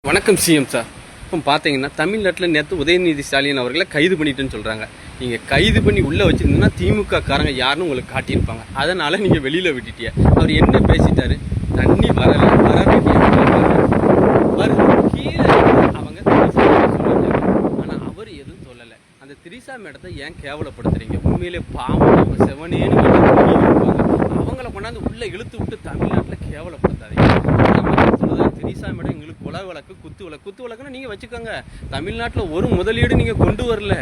வணக்கம் CM sir. இப்போ பார்த்தீங்கன்னா தமிழ்நாட்டில் நேற்று உதயநிதி ஸ்டாலின் அவர்களை கைது பண்ணிட்டுன்னு சொல்கிறாங்க. நீங்கள் கைது பண்ணி உள்ளே வச்சுருந்தீங்கன்னா திமுக காரங்க யாருன்னு உங்களுக்கு காட்டியிருப்பாங்க. அதனால் நீங்கள் வெளியில் விட்டுட்டிய. அவர் என்ன பேசிட்டாரு? தண்ணி வரலை, வர வேண்டிய கீழே அவங்க ஆனால் அவர் எதுவும் சொல்லலை. அந்த திரிசா மேடத்தை ஏன் கேவலப்படுத்துறீங்க? உண்மையிலே பாவம், அவங்க செவனேன்னு அவங்கள கொண்டாந்து உள்ளே இழுத்து விட்டு தமிழ்நாட்டில் கேவலப்படுத்தாதீங்க. திரிசா மேடம் எங்களுக்கு குல வழக்கு குத்து வழக்குன்னு நீங்கள் வச்சுக்கோங்க. தமிழ்நாட்டில் ஒரு முதலீடு நீங்கள் கொண்டு வரல.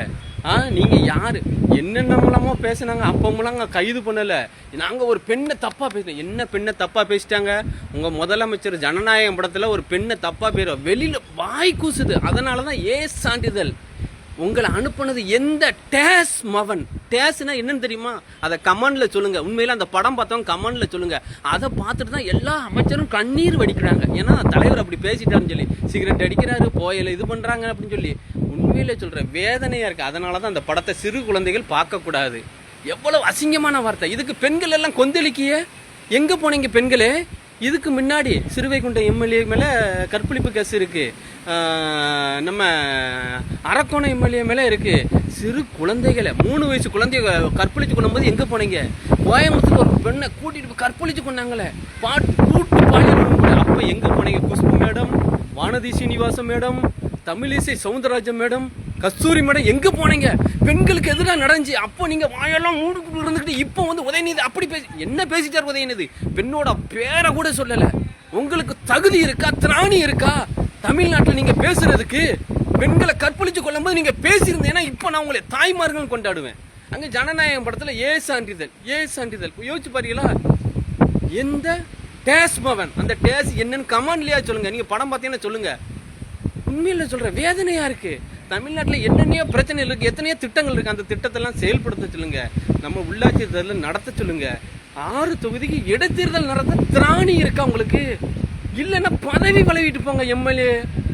நீங்கள் யார் என்னென்னமோ பேசுனாங்க, அப்போமெல்லாம் கைது பண்ணலை. நாங்கள் ஒரு பெண்ணை தப்பாக பேசினோம். என்ன பெண்ணை தப்பாக பேசிட்டாங்க? உங்கள் முதலமைச்சர் ஜனநாயகம் படத்தில் ஒரு பெண்ணை தப்பாக பேர் வெளியில் வாய் கூசுது. அதனால தான் சான்றிதழ் உங்களை அனுப்புனது. எந்த டேஸ் மவன் டேஸ்னா என்னன்னு தெரியுமா? அதை கமெண்ட்ல சொல்லுங்க. உண்மையில அந்த படம் பார்த்தவங்க கமெண்ட்ல சொல்லுங்க. அதை பார்த்துட்டு தான் எல்லா அமைச்சரும் கண்ணீர் வடிக்கிறாங்க. ஏன்னா தலைவர் அப்படி பேசிட்டாருன்னு சொல்லி சிகரெட் அடிக்கிறாரு, போயில இது பண்றாங்க அப்படின்னு சொல்லி. உண்மையிலே சொல்றேன், வேதனையா இருக்கு. அதனாலதான் அந்த படத்தை சிறு குழந்தைகள் பார்க்க கூடாது. எவ்வளவு அசிங்கமான வார்த்தை. இதுக்கு பெண்கள் எல்லாம் கொந்தளிக்கிய. எங்க போனீங்க பெண்களே? இதுக்கு முன்னாடி சிறுவைகுண்டம் எம்எல்ஏ மேலே கற்பழிப்பு கேஸ் இருக்கு. நம்ம அரக்கோணம் எம்எல்ஏ மேலே இருக்கு. சிறு குழந்தைகளை 3 வயசு குழந்தைய கற்பழிச்சு கொண்டும்போது எங்கே போனீங்க? கோயம்புத்தூர் ஒரு பெண்ணை கூட்டிட்டு கற்பழிச்சு கொண்டாங்களே, கூட்டு பாலியல். அப்போ எங்கே போனீங்க? Khushbu madam, Vanathi Srinivasan madam, Tamilisai Soundararajan madam, Kasthuri madam, எங்க போனீங்க? பெண்களுக்கு எதிராக நடந்துச்சு. அப்போ நீங்க வாயெல்லாம் மூடுக்குள்ள இருந்துக்கிட்டு இப்போ வந்து உதயநிதி அப்படி என்ன பேசிட்டார்? உதயநிதி பெண்ணோட பேரை கூட சொல்லல. உங்களுக்கு தகுதி இருக்கா? திராணி இருக்கா? தமிழ்நாட்டில் நீங்க பேசுறதுக்கு? பெண்களை கற்பழிச்சு கொள்ளும் போது நீங்க பேசியிருந்தேன்னா இப்போ நான் உங்களை தாய்மார்கள் கொண்டாடுவேன். அங்க ஜனநாயகம் படத்துல சான்றிதழ் யோசிச்சு பாருங்களா? எந்த டேஸ் பவன், அந்த டேஸ் என்னன்னு கமெண்ட்லயா சொல்லுங்க. நீங்க படம் பார்த்தீங்கன்னா சொல்லுங்க. உண்மையில சொல்ற வேதனையா இருக்கு. தமிழ்நாட்டில் என்னென்னையோ பிரச்சனை இருக்கு, எத்தனையோ திட்டங்கள் இருக்கு. அந்த திட்டத்தெல்லாம் செயல்படுத்த சொல்லுங்க. நம்ம உள்ளாட்சி தேர்தல் நடத்த சொல்லுங்க. 6 தொகுதிக்கு இடைத்தேர்தல் நடத்த திராணி இருக்கா உங்களுக்கு? இல்லைன்னா பதவி வளவிட்டு போங்க எம்எல்ஏ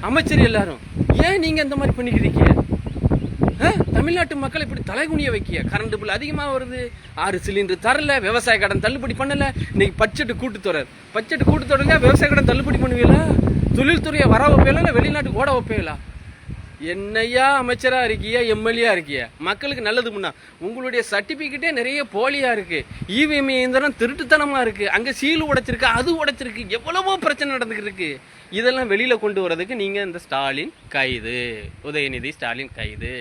அமைச்சர் எல்லாரும். ஏன் நீங்க இந்த மாதிரி பண்ணிக்கிறீங்க? தமிழ்நாட்டு மக்களை இப்படி தலைகுனிய வைக்க. கரண்ட் பில் அதிகமாக வருது, 6 சிலிண்டர் தரல, விவசாய கடன் தள்ளுபடி பண்ணல. இன்னைக்கு பட்ஜெட் கூட்டுத்தொடர் விவசாய கடன் தள்ளுபடி பண்ணுவீங்களா? தொழில்துறையை வர வைப்பீங்களா? வெளிநாட்டுக்கு ஓட வைப்பீங்களா? என்னையா அமைச்சரா இருக்கியா, எம்எல்ஏ இருக்கியா? மக்களுக்கு நல்லது பண்ணா. உங்களுடைய சர்டிபிகேட்டே நிறைய போலியா இருக்கு. இவிஎம் இயந்திரம் திருட்டுத்தனமா இருக்கு. அங்க சீல் உடைச்சிருக்கு, அது உடைச்சிருக்கு. எவ்வளவோ பிரச்சனை நடந்துகிட்டு இருக்கு. இதெல்லாம் வெளியில கொண்டு வரதுக்கு நீங்க இந்த ஸ்டாலின் கைது, உதயநிதி ஸ்டாலின் கைது,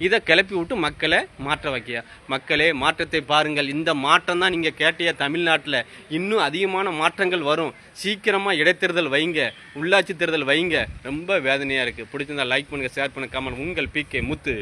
இதை கிளப்பி விட்டு மக்களை மாற்ற வைக்க. மக்களே மாற்றத்தை பாருங்கள். இந்த மாற்றம் தான் நீங்க கேட்டிய. தமிழ்நாட்டில் இன்னும் அதிகமான மாற்றங்கள் வரும். சீக்கிரமா இடைத்தேர்தல் வைங்க, உள்ளாட்சி தேர்தல் வைங்க. ரொம்ப வேதனையா இருக்கு. பிடிச்சிருந்தா லைக் பண்ணுங்க, ஷேர் பண்ணுங்க, கமெண்ட். உங்கள் PK முத்து.